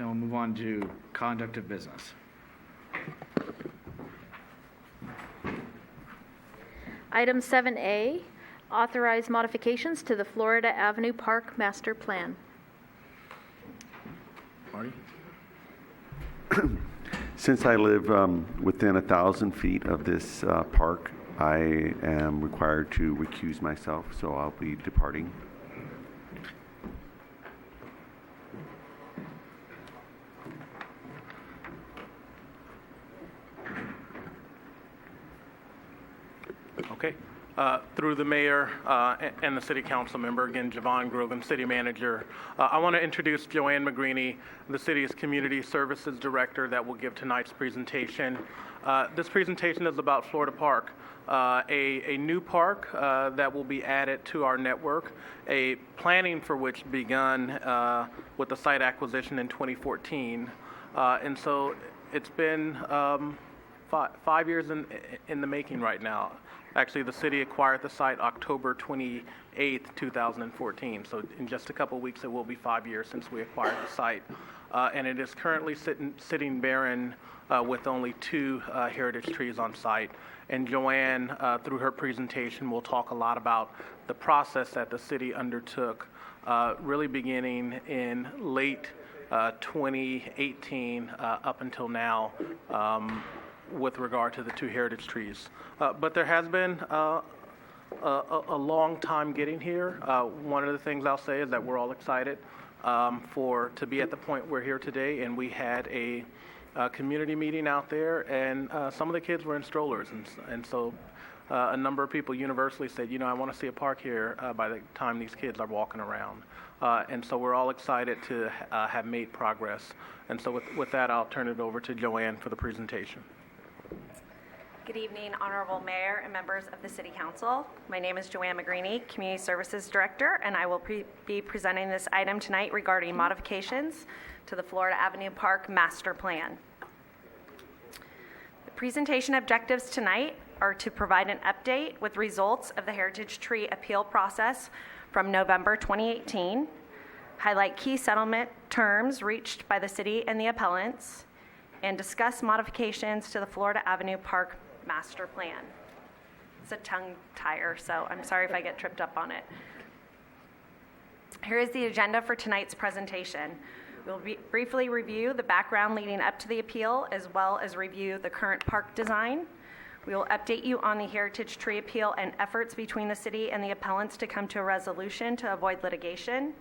Then we'll move on to conduct of business. Item 7A, authorize modifications to the Florida Avenue Park Master Plan. Marty? Since I live within 1,000 feet of this park, I am required to recuse myself, so I'll be departing. Okay. Through the mayor and the city council member, again, Javon Grogan, city manager, I want to introduce Joanne McGreeny, the city's community services director that will give tonight's presentation. This presentation is about Florida Park, a new park that will be added to our network, a planning for which begun with the site acquisition in 2014. And so it's been 5 years in the making right now. Actually, the city acquired the site October 28th, 2014. So in just a couple of weeks, it will be 5 years since we acquired the site. And it is currently sitting barren with only 2 heritage trees on site. And Joanne, through her presentation, will talk a lot about the process that the city undertook, really beginning in late 2018 up until now, with regard to the 2 heritage trees. But there has been a long time getting here. One of the things I'll say is that we're all excited to be at the point we're here today, and we had a community meeting out there, and some of the kids were in strollers, and so a number of people universally said, I want to see a park here by the time these kids are walking around. And so we're all excited to have made progress. And so with that, I'll turn it over to Joanne for the presentation. Good evening, Honorable Mayor and members of the City Council. My name is Joanne McGreeny, Community Services Director, and I will be presenting this item tonight regarding modifications to the Florida Avenue Park Master Plan. The presentation objectives tonight are to provide an update with results of the Heritage Tree appeal process from November 2018, highlight key settlement terms reached by the city and the appellants, and discuss modifications to the Florida Avenue Park Master Plan. It's a tongue tire, so I'm sorry if I get tripped up on it. Here is the agenda for tonight's presentation. We'll briefly review the background leading up to the appeal, as well as review the current park design. We will update you on the Heritage Tree appeal and efforts between the city and the appellants to come to a resolution to avoid litigation.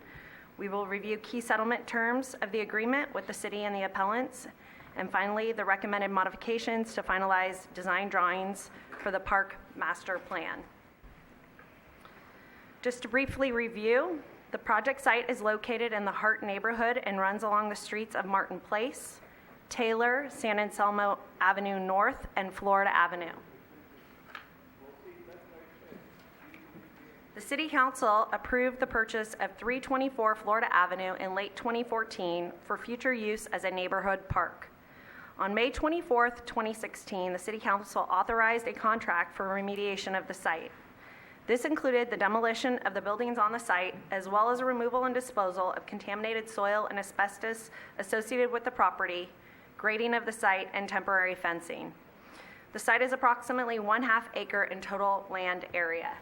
We will review key settlement terms of the agreement with the city and the appellants. And finally, the recommended modifications to finalize design drawings for the park master plan. Just to briefly review, the project site is located in the Hart neighborhood and runs along the streets of Martin Place, Taylor, San Anselmo Avenue North, and Florida Avenue. The City Council approved the purchase of 324 Florida Avenue in late 2014 for future use as a neighborhood park. On May 24th, 2016, the City Council authorized a contract for remediation of the site. This included the demolition of the buildings on the site, as well as removal and disposal of contaminated soil and asbestos associated with the property, grading of the site, and temporary fencing. The site is approximately 1/2 acre in total land area.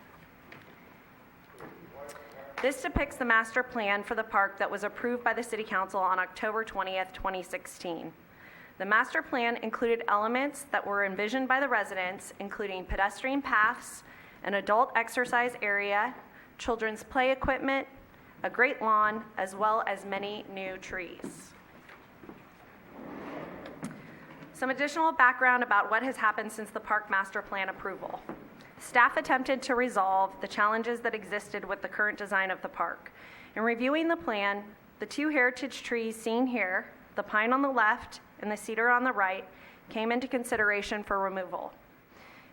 This depicts the master plan for the park that was approved by the City Council on October 20th, 2016. The master plan included elements that were envisioned by the residents, including pedestrian paths, an adult exercise area, children's play equipment, a great lawn, as well as many new trees. Some additional background about what has happened since the park master plan approval. Staff attempted to resolve the challenges that existed with the current design of the park. In reviewing the plan, the 2 heritage trees seen here, the pine on the left and the cedar on the right, came into consideration for removal.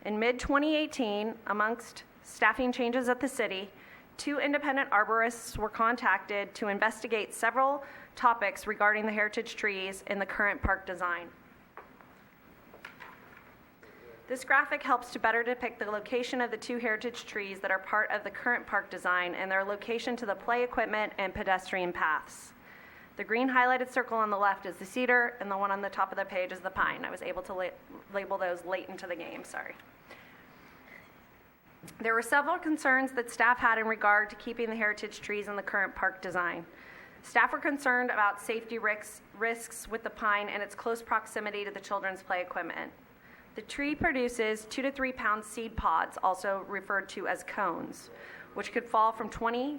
In mid-2018, amongst staffing changes at the city, 2 independent arborists were contacted to investigate several topics regarding the heritage trees in the current park design. This graphic helps to better depict the location of the 2 heritage trees that are part of the current park design and their location to the play equipment and pedestrian paths. The green highlighted circle on the left is the cedar, and the one on the top of the page is the pine. I was able to label those late into the game, sorry. There were several concerns that staff had in regard to keeping the heritage trees in the current park design. Staff were concerned about safety risks with the pine and its close proximity to the children's play equipment. The tree produces 2 to 3 pound seed pods, also referred to as cones, which could fall from 50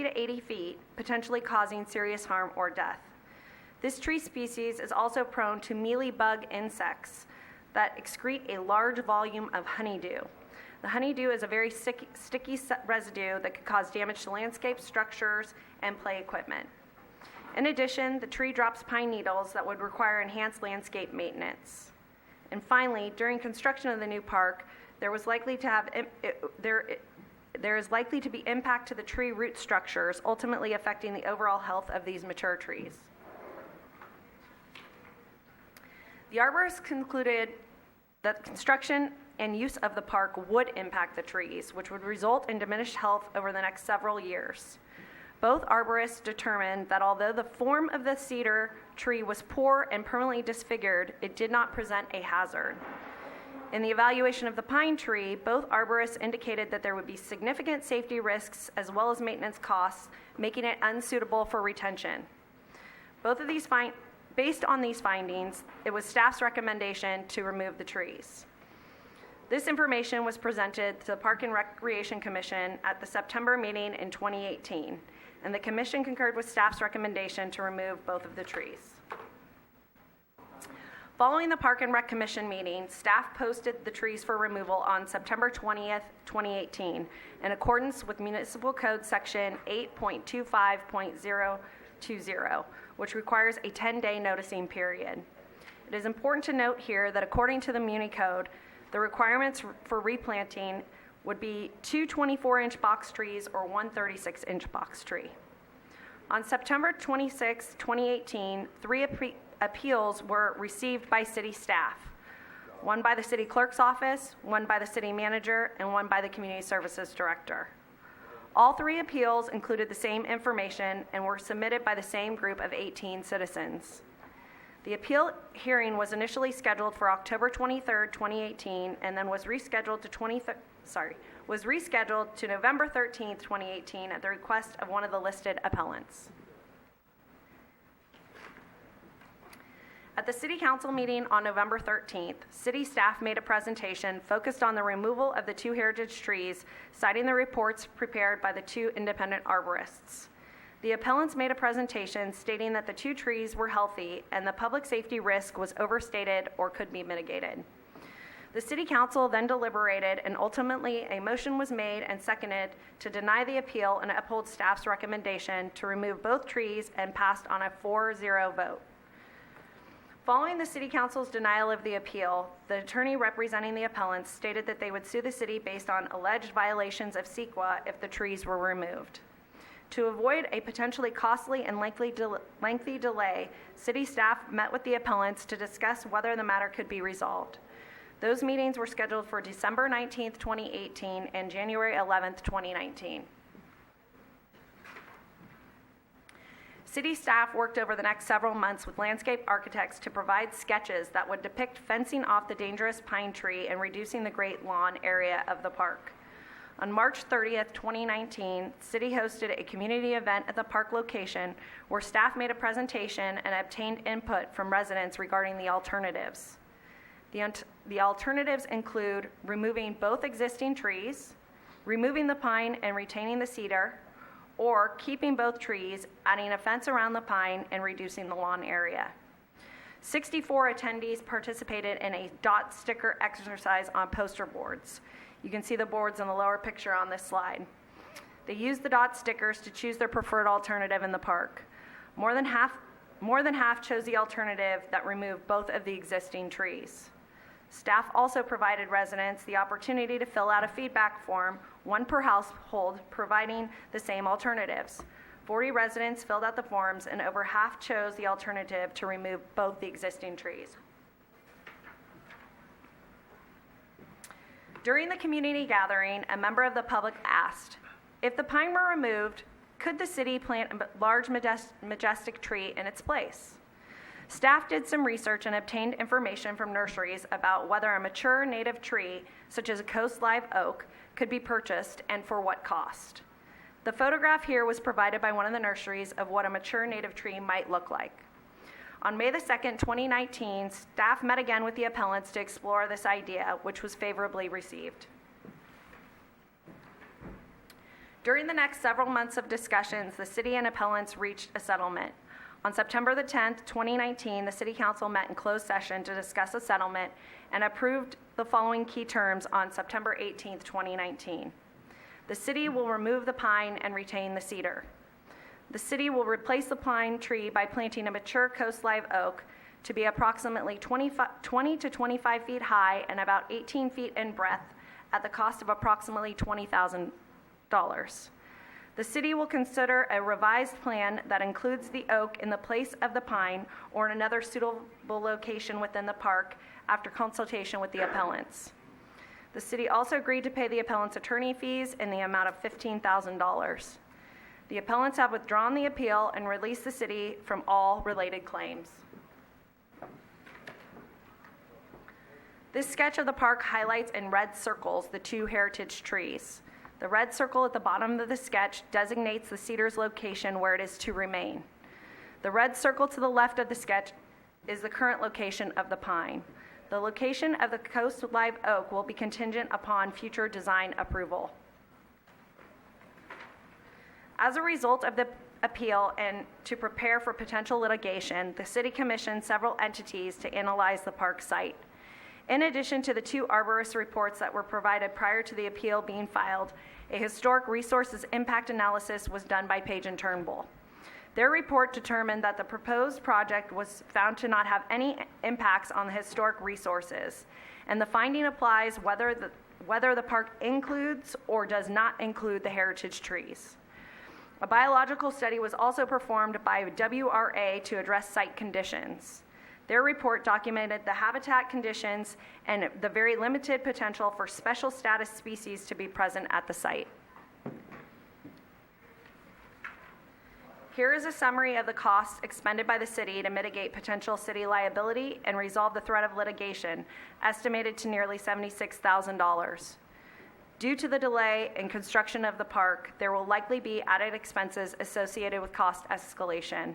to 80 feet, potentially causing serious harm or death. This tree species is also prone to mealybug insects that excrete a large volume of honeydew. The honeydew is a very sticky residue that could cause damage to landscape structures and play equipment. In addition, the tree drops pine needles that would require enhanced landscape maintenance. And finally, during construction of the new park, there is likely to be impact to the tree root structures, ultimately affecting the overall health of these mature trees. The arborists concluded that construction and use of the park would impact the trees, which would result in diminished health over the next several years. Both arborists determined that although the form of the cedar tree was poor and permanently disfigured, it did not present a hazard. In the evaluation of the pine tree, both arborists indicated that there would be significant safety risks as well as maintenance costs, making it unsuitable for retention. Based on these findings, it was staff's recommendation to remove the trees. This information was presented to the Park and Recreation Commission at the September meeting in 2018, and the commission concurred with staff's recommendation to remove both of the trees. Following the Park and Rec Commission meeting, staff posted the trees for removal on September 20th, 2018, in accordance with Municipal Code Section 8.25.020, which requires a 10-day noticing period. It is important to note here that according to the Muni Code, the requirements for replanting would be 2 24-inch box trees or 1 36-inch box tree. On September 26, 2018, 3 appeals were received by city staff, one by the city clerk's office, one by the city manager, and one by the community services director. All 3 appeals included the same information and were submitted by the same group of 18 citizens. The appeal hearing was initially scheduled for October 23, 2018, and then was rescheduled to November 13, 2018 at the request of one of the listed appellants. At the City Council meeting on November 13th, City staff made a presentation focused on the removal of the 2 heritage trees, citing the reports prepared by the 2 independent arborists. The appellants made a presentation stating that the 2 trees were healthy and the public safety risk was overstated or could be mitigated. The City Council then deliberated, and ultimately a motion was made and seconded to deny the appeal and uphold staff's recommendation to remove both trees, and passed on a 4-0 vote. Following the City Council's denial of the appeal, the attorney representing the appellants stated that they would sue the city based on alleged violations of CEQA if the trees were removed. To avoid a potentially costly and lengthy delay, city staff met with the appellants to discuss whether the matter could be resolved. Those meetings were scheduled for December 19th, 2018 and January 11th, 2019. City staff worked over the next several months with landscape architects to provide sketches that would depict fencing off the dangerous pine tree and reducing the great lawn area of the park. On March 30th, 2019, City hosted a community event at the park location where staff made a presentation and obtained input from residents regarding the alternatives. The alternatives include removing both existing trees, removing the pine and retaining the cedar, or keeping both trees, adding a fence around the pine, and reducing the lawn area. 64 attendees participated in a dot sticker exercise on poster boards. You can see the boards in the lower picture on this slide. They used the dot stickers to choose their preferred alternative in the park. More than half chose the alternative that removed both of the existing trees. Staff also provided residents the opportunity to fill out a feedback form, 1 per household, providing the same alternatives. 40 residents filled out the forms, and over half chose the alternative to remove both the existing trees. During the community gathering, a member of the public asked, if the pine were removed, could the city plant a large majestic tree in its place? Staff did some research and obtained information from nurseries about whether a mature native tree, such as a coast live oak, could be purchased and for what cost. The photograph here was provided by one of the nurseries of what a mature native tree might look like. On May the 2nd, 2019, staff met again with the appellants to explore this idea, which was favorably received. During the next several months of discussions, the city and appellants reached a settlement. On September the 10th, 2019, the City Council met in closed session to discuss a settlement and approved the following key terms on September 18th, 2019. The city will remove the pine and retain the cedar. The city will replace the pine tree by planting a mature coast live oak to be approximately 20 to 25 feet high and about 18 feet in breadth at the cost of approximately $20,000. The city will consider a revised plan that includes the oak in the place of the pine or in another suitable location within the park after consultation with the appellants. The city also agreed to pay the appellants attorney fees in the amount of $15,000. The appellants have withdrawn the appeal and released the city from all related claims. This sketch of the park highlights in red circles the two heritage trees. The red circle at the bottom of the sketch designates the cedar's location where it is to remain. The red circle to the left of the sketch is the current location of the pine. The location of the coast live oak will be contingent upon future design approval. As a result of the appeal and to prepare for potential litigation, the city commissioned several entities to analyze the park site. In addition to the two arborist reports that were provided prior to the appeal being filed, a historic resources impact analysis was done by Page and Turnbull. Their report determined that the proposed project was found to not have any impacts on the historic resources, and the finding applies whether the park includes or does not include the heritage trees. A biological study was also performed by WRA to address site conditions. Their report documented the habitat conditions and the very limited potential for special status species to be present at the site. Here is a summary of the costs expended by the city to mitigate potential city liability and resolve the threat of litigation, estimated to nearly $76,000. Due to the delay in construction of the park, there will likely be added expenses associated with cost escalation.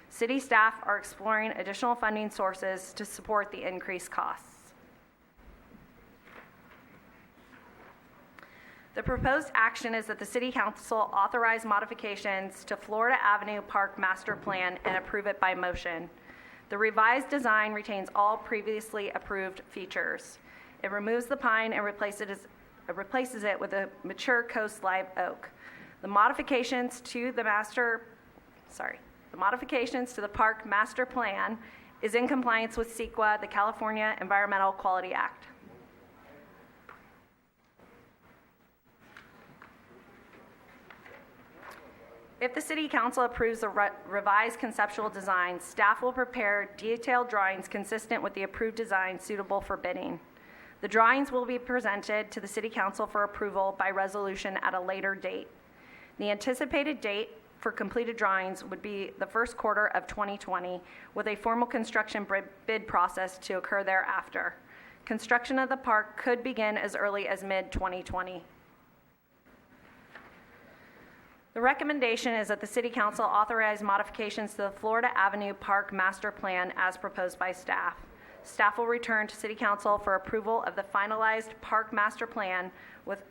City staff are exploring additional funding sources to support the increased costs. The proposed action is that the City Council authorize modifications to Florida Avenue Park Master Plan and approve it by motion. The revised design retains all previously approved features. It removes the pine and replaces it with a mature coast live oak. The modifications to the park master plan is in compliance with CEQA, the California Environmental Quality Act. If the City Council approves the revised conceptual design, staff will prepare detailed drawings consistent with the approved design suitable for bidding. The drawings will be presented to the City Council for approval by resolution at a later date. The anticipated date for completed drawings would be the first quarter of 2020, with a formal construction bid process to occur thereafter. Construction of the park could begin as early as mid-2020. The recommendation is that the City Council authorize modifications to the Florida Avenue Park Master Plan as proposed by staff. Staff will return to City Council for approval of the finalized Park Master Plan with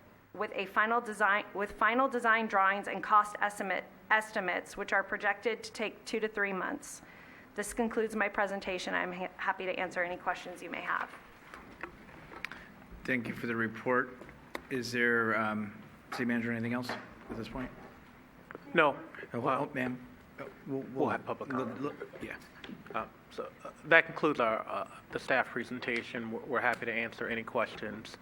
final design drawings and cost estimates, which are projected to take 2 to 3 months. This concludes my presentation. I'm happy to answer any questions you may have. Thank you for the report. Is there, City Manager, anything else at this point? No. Ma'am? We'll have public comment. Yeah. So that concludes the staff presentation. We're happy to answer any questions.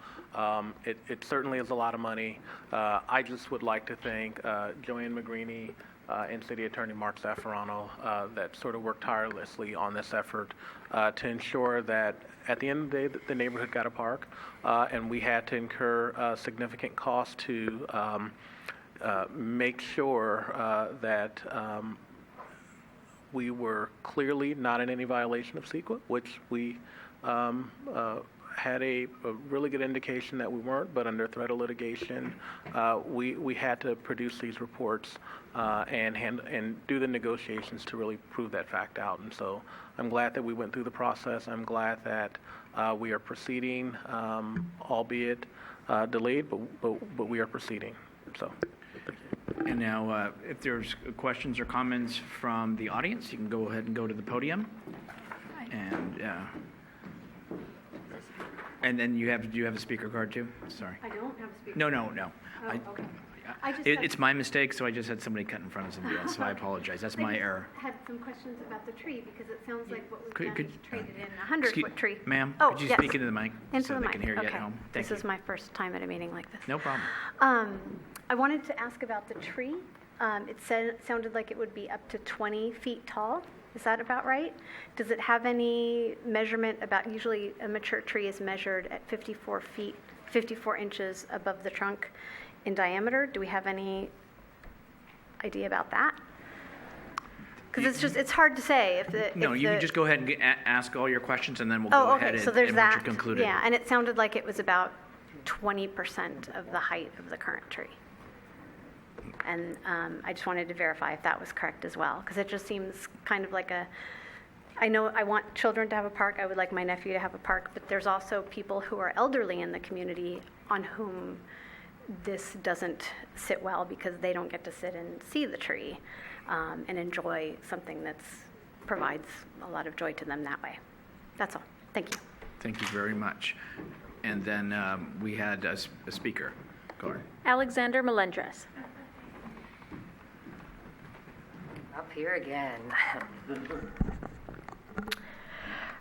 It certainly is a lot of money. I just would like to thank Joanne McGreeny and City Attorney Mark Zaffarano that sort of worked tirelessly on this effort to ensure that at the end of the day the neighborhood got a park, and we had to incur significant costs to make sure that we were clearly not in any violation of CEQA, which we had a really good indication that we weren't, but under threat of litigation, we had to produce these reports and do the negotiations to really prove that fact out. And so I'm glad that we went through the process. I'm glad that we are proceeding, albeit delayed, but we are proceeding. So. And now, if there's questions or comments from the audience, you can go ahead and go to the podium. And then do you have a speaker card too? Sorry. I don't have a speaker. No. Oh, okay. It's my mistake, so I just had somebody cut in front of somebody else, so I apologize. That's my error. I had some questions about the tree because it sounds like what was Could- done could- is traded in a 100-foot tree. Ma'am, Oh, could you yes. speak into the mic Into so the they mic. can hear you at Okay. home? Thank This you. is my first time at a meeting like this. No problem. I wanted to ask about the tree. It sounded like it would be up to 20 feet tall. Is that about right? Does it have any measurement about, usually a mature tree is measured at 54 inches above the trunk in diameter? Do we have any idea about that? Because it's hard to say if No, you can just go ahead and ask all your questions, and then we'll go Oh, ahead okay, so and there's once that. you're concluded. Yeah, and it sounded like it was about 20% of the height of the current tree. And I just wanted to verify if that was correct as well, because it just seems kind of like I know I want children to have a park, I would like my nephew to have a park, but there's also people who are elderly in the community on whom this doesn't sit well because they don't get to sit and see the tree and enjoy something that provides a lot of joy to them that way. That's all. Thank you. Thank you very much. And then we had a speaker. Go ahead. Alexander Melendres. Up here again.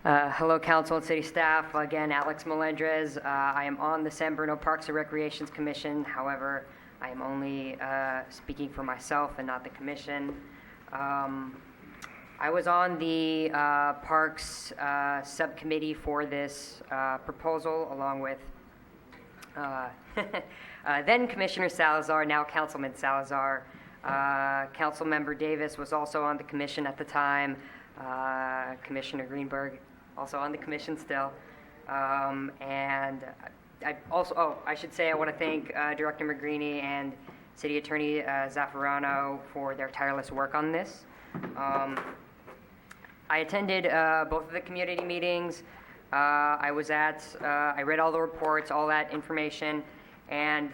Hello, council and city staff. Again, Alex Melendres. I am on the San Bruno Parks and Recreations Commission. However, I am only speaking for myself and not the commission. I was on the Parks subcommittee for this proposal, along with then Commissioner Salazar, now Councilman Salazar. Councilmember Davis was also on the commission at the time. Commissioner Greenberg also on the commission still. And I also, I should say I want to thank Director Magrini and City Attorney Zaffarano for their tireless work on this. I attended both of the community meetings. I read all the reports, all that information, and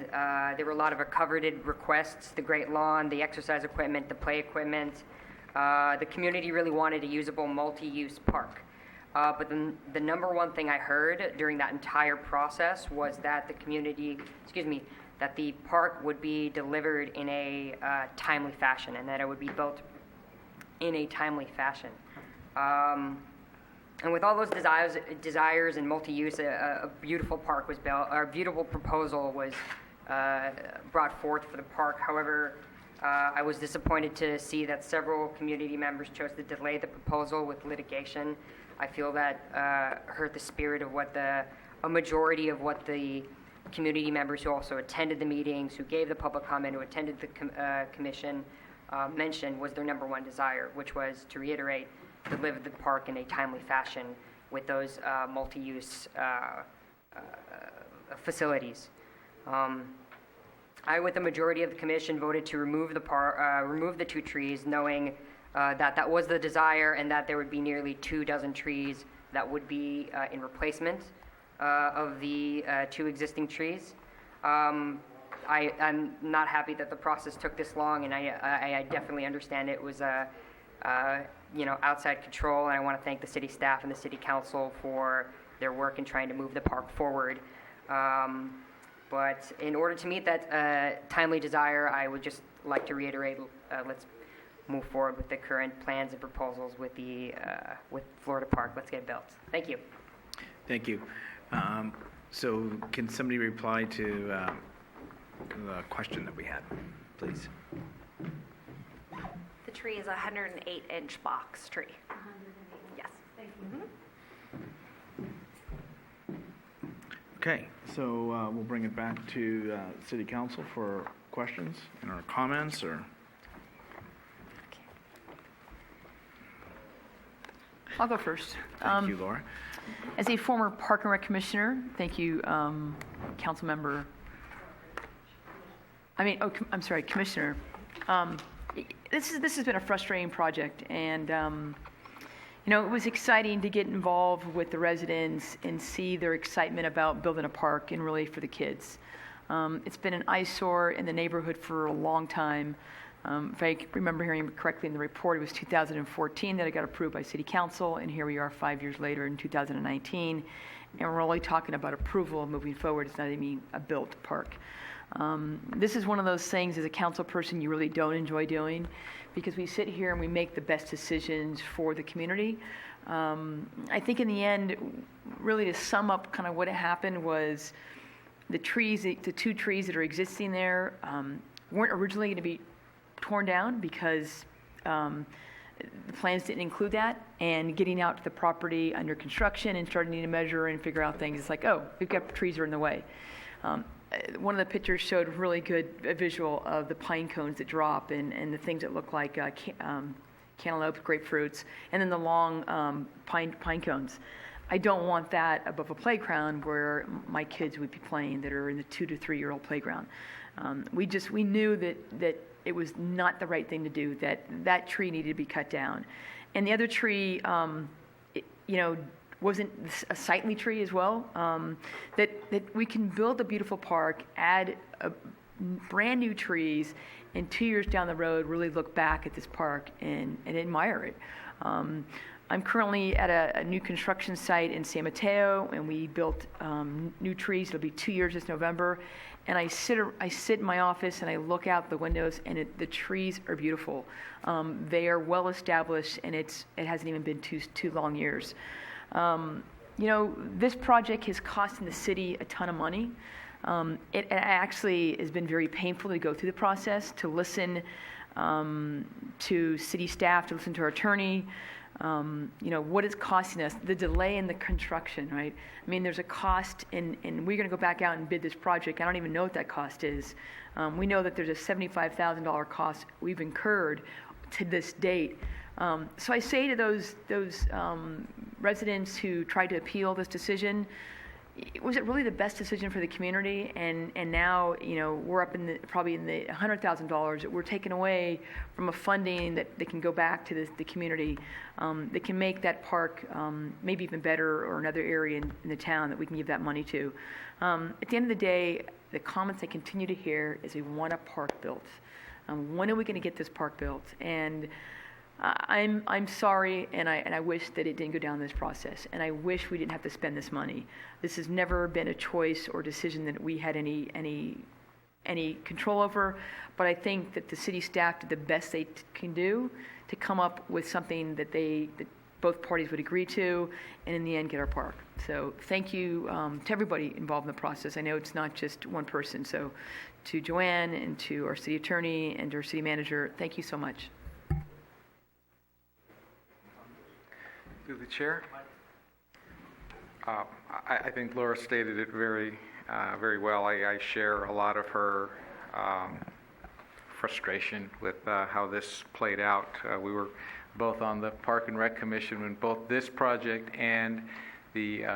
there were a lot of coveted requests: the great lawn, the exercise equipment, the play equipment. The community really wanted a usable multi-use park. But the number one thing I heard during that entire process was that that the park would be delivered in a timely fashion, and that it would be built in a timely fashion. And with all those desires and multi-use, a beautiful park was built, or a beautiful proposal was brought forth for the park. However, I was disappointed to see that several community members chose to delay the proposal with litigation. I feel that hurt the spirit of what a majority of what the community members who also attended the meetings, who gave the public comment, who attended the commission, mentioned was their number one desire, which was to reiterate, deliver the park in a timely fashion with those multi-use facilities. I, with the majority of the commission, voted to remove the two trees, knowing that was the desire and that there would be nearly 24 trees that would be in replacement of the two existing trees. I'm not happy that the process took this long, and I definitely understand it was outside control, and I want to thank the city staff and the city council for their work in trying to move the park forward. But in order to meet that timely desire, I would just like to reiterate, let's move forward with the current plans and proposals with Florida Park. Let's get it built. Thank you. Thank you. So can somebody reply to the question that we had, please? The tree is a 108-inch box tree. 108. Yes. Thank you. Okay, so we'll bring it back to City Council for questions or comments, or? I'll go first. Thank you, Laura. As a former Park and Rec Commissioner, thank you, Council Member. Commissioner. This has been a frustrating project, and it was exciting to get involved with the residents and see their excitement about building a park and really for the kids. It's been an eyesore in the neighborhood for a long time. If I remember hearing correctly in the report, it was 2014 that it got approved by City Council, and here we are 5 years later in 2019, and we're only talking about approval of moving forward. It's not even a built park. This is one of those things as a council person you really don't enjoy doing, because we sit here and we make the best decisions for the community. I think in the end, really to sum up kind of what happened was the two trees that are existing there weren't originally going to be torn down because the plans didn't include that, and getting out to the property under construction and starting to measure and figure out things, it's like, oh, we've got trees that are in the way. One of the pictures showed really good visual of the pine cones that drop and the things that look like cantaloupe, grapefruits, and then the long pine cones. I don't want that above a playground where my kids would be playing that are in the 2 to 3 year old playground. We knew that it was not the right thing to do, that tree needed to be cut down. And the other tree, wasn't a sightly tree as well, that we can build a beautiful park, add brand new trees, and 2 years down the road really look back at this park and admire it. I'm currently at a new construction site in San Mateo, and we built new trees. It'll be 2 years this November. And I sit in my office and I look out the windows, and the trees are beautiful. They are well established, and it hasn't even been two long years. This project has costing the city a ton of money. It actually has been very painful to go through the process, to listen to city staff, to listen to our attorney. What it's costing us, the delay in the construction, right? I mean, there's a cost, and we're going to go back out and bid this project. I don't even know what that cost is. We know that there's a $75,000 cost we've incurred to this date. So I say to those residents who tried to appeal this decision, was it really the best decision for the community? And now, we're up probably in the $100,000 that we're taking away from a funding that can go back to the community, that can make that park maybe even better, or another area in the town that we can give that money to. At the end of the day, the comments I continue to hear is we want a park built. When are we going to get this park built? And I'm sorry, and I wish that it didn't go down this process, and I wish we didn't have to spend this money. This has never been a choice or decision that we had any control over, but I think that the city staff did the best they can do to come up with something that both parties would agree to, and in the end get our park. So thank you to everybody involved in the process. I know it's not just one person, so to Joanne and to our city attorney and to our city manager, thank you so much. To the chair. I think Laura stated it very well. I share a lot of her frustration with how this played out. We were both on the Park and Rec Commission when both this project and the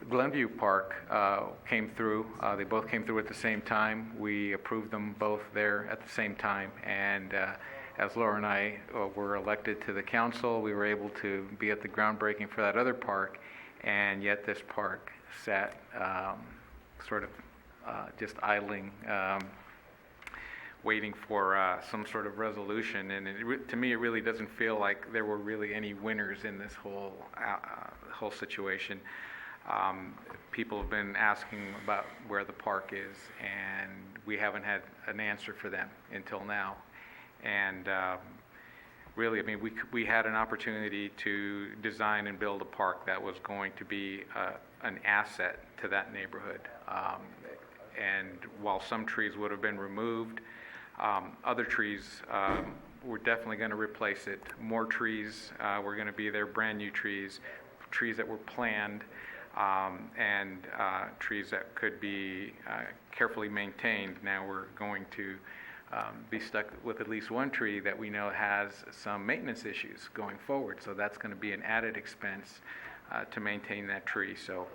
Glenview Park came through. They both came through at the same time. We approved them both there at the same time, and as Laura and I were elected to the council, we were able to be at the groundbreaking for that other park, and yet this park sat just idling, waiting for some sort of resolution. And to me, it really doesn't feel like there were really any winners in this whole situation. People have been asking about where the park is, and we haven't had an answer for them until now. And really, I mean, we had an opportunity to design and build a park that was going to be an asset to that neighborhood. And while some trees would have been removed, other trees were definitely going to replace it. More trees were going to be there, brand new trees that were planned. and trees that could be carefully maintained. Now we're going to be stuck with at least one tree that we know has some maintenance issues going forward. So that's going to be an added expense to maintain that tree. So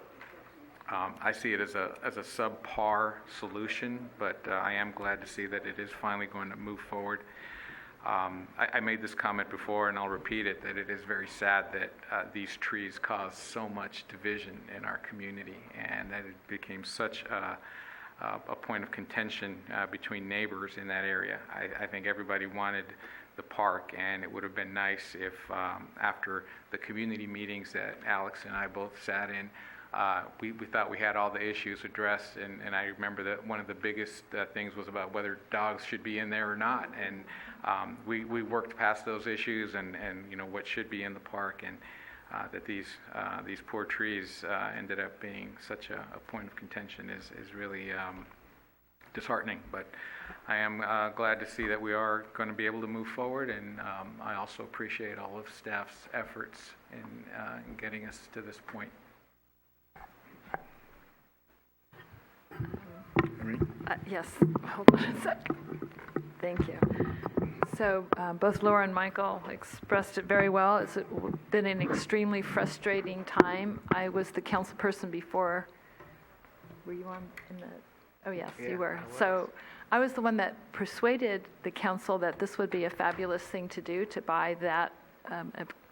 I see it as a subpar solution, but I am glad to see that it is finally going to move forward. I made this comment before, and I'll repeat it, that it is very sad that these trees cause so much division in our community, and that it became such a point of contention between neighbors in that area. I think everybody wanted the park, and it would have been nice if after the community meetings that Alex and I both sat in, we thought we had all the issues addressed, and I remember that one of the biggest things was about whether dogs should be in there or not, and we worked past those issues and what should be in the park, and that these poor trees ended up being such a point of contention is really disheartening. But I am glad to see that we are going to be able to move forward, and I also appreciate all of staff's efforts in getting us to this point. Yes, hold on a sec. Thank you. So both Laura and Michael expressed it very well. It's been an extremely frustrating time. I was the council person before. Were you on in the? Oh yes, yeah, you were. So I was the one that persuaded the council that this would be a fabulous thing to do, to buy that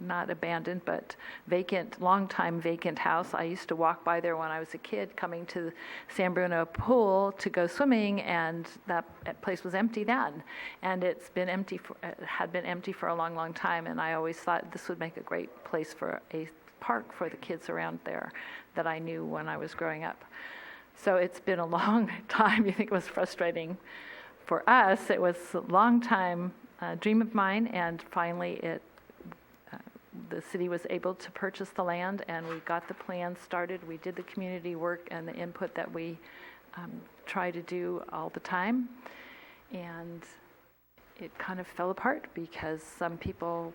not abandoned, but vacant, long-time vacant house. I used to walk by there when I was a kid coming to the San Bruno pool to go swimming, and that place was empty then. And it's been empty, had been empty for a long, long time, and I always thought this would make a great place for a park for the kids around there that I knew when I was growing up. So it's been a long time. You think it was frustrating. For us, it was a long time dream of mine, and finally the city was able to purchase the land, and we got the plan started. We did the community work and the input that we try to do all the time, and it kind of fell apart because some people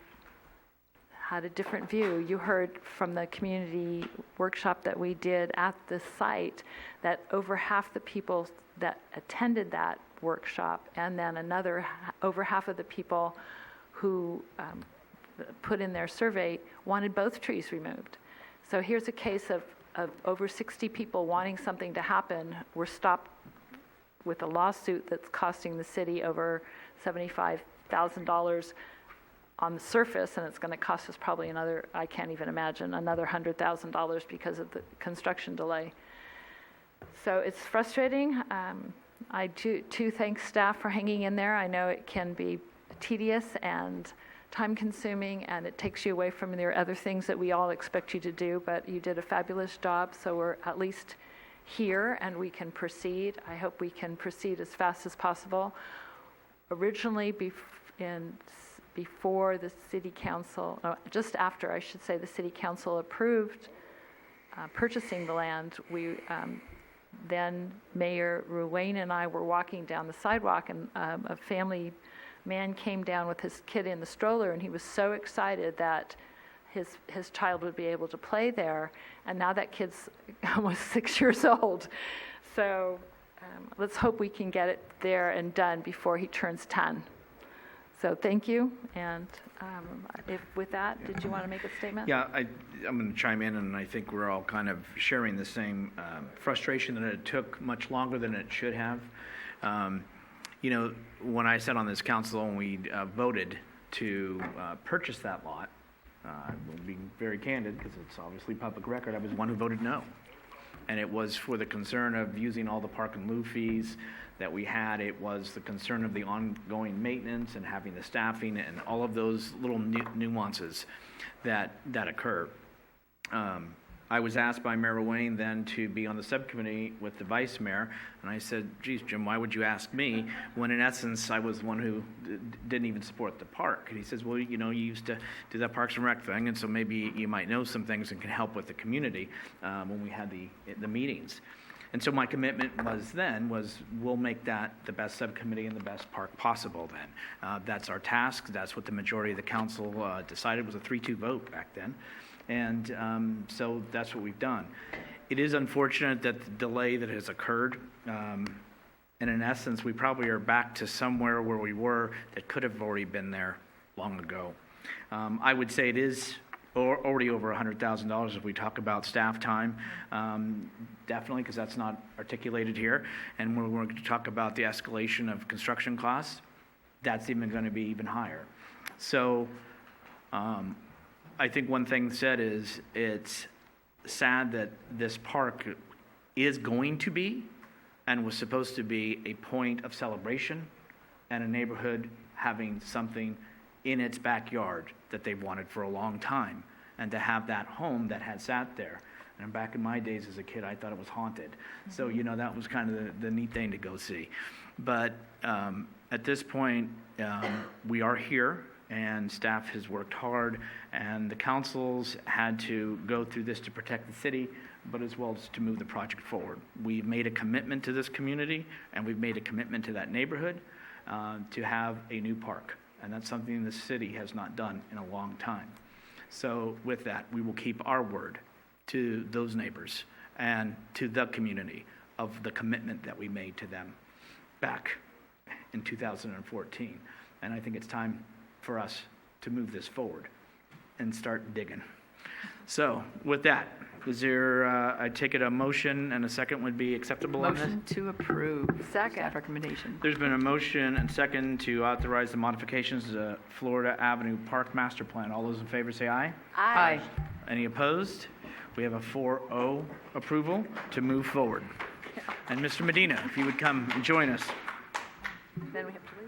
had a different view. You heard from the community workshop that we did at the site that over half the people that attended that workshop, and then over half of the people who put in their survey wanted both trees removed. So here's a case of over 60 people wanting something to happen. We're stopped with a lawsuit that's costing the city over $75,000 on the surface, and it's going to cost us probably another, I can't even imagine, another $100,000 because of the construction delay. So it's frustrating. I do thank staff for hanging in there. I know it can be tedious and time-consuming, and it takes you away from your other things that we all expect you to do, but you did a fabulous job, so we're at least here and we can proceed. I hope we can proceed as fast as possible. Originally, before the city council, just after, I should say, the city council approved purchasing the land, we then Mayor Ruane and I were walking down the sidewalk, and a family man came down with his kid in the stroller, and he was so excited that his child would be able to play there, and now that kid's almost 6 years old. So let's hope we can get it there and done before he turns 10. So thank you, and with that, did you want to make a statement? Yeah, I'm going to chime in, and I think we're all kind of sharing the same frustration that it took much longer than it should have. When I sat on this council and we voted to purchase that lot, we'll be very candid because it's obviously public record, I was one who voted no. And it was for the concern of using all the park and lieu fees that we had. It was the concern of the ongoing maintenance and having the staffing and all of those little nuances that occur. I was asked by Mayor Wayne then to be on the subcommittee with the vice mayor, and I said, geez, Jim, why would you ask me when in essence I was one who didn't even support the park? And he says, well, you used to do that Parks and Rec thing, and so maybe you might know some things and can help with the community when we had the meetings. And so my commitment was we'll make that the best subcommittee and the best park possible then. That's our task. That's what the majority of the council decided. It was a 3-2 vote back then. And so that's what we've done. It is unfortunate that the delay that has occurred, and in essence, we probably are back to somewhere where we were that could have already been there long ago. I would say it is already over $100,000 if we talk about staff time, definitely, because that's not articulated here. And when we're going to talk about the escalation of construction costs, that's even going to be even higher. So I think one thing said is it's sad that this park is going to be and was supposed to be a point of celebration and a neighborhood having something in its backyard that they've wanted for a long time, and to have that home that had sat there. And back in my days as a kid, I thought it was haunted. So, that was kind of the neat thing to go see. But at this point, we are here, and staff has worked hard, and the councils had to go through this to protect the city, but as well as to move the project forward. We've made a commitment to this community, and we've made a commitment to that neighborhood to have a new park. And that's something the city has not done in a long time. So with that, we will keep our word to those neighbors and to the community of the commitment that we made to them back in 2014. And I think it's time for us to move this forward and start digging. So with that, is there, I take it a motion and a second would be acceptable on this? Motion to approve. Second. Staff recommendation. There's been a motion and second to authorize the modifications to the Florida Avenue Park Master Plan. All those in favor say aye. Aye. Any opposed? We have a 4-0 approval to move forward. And Mr. Medina, if you would come and join us. Then we have to leave.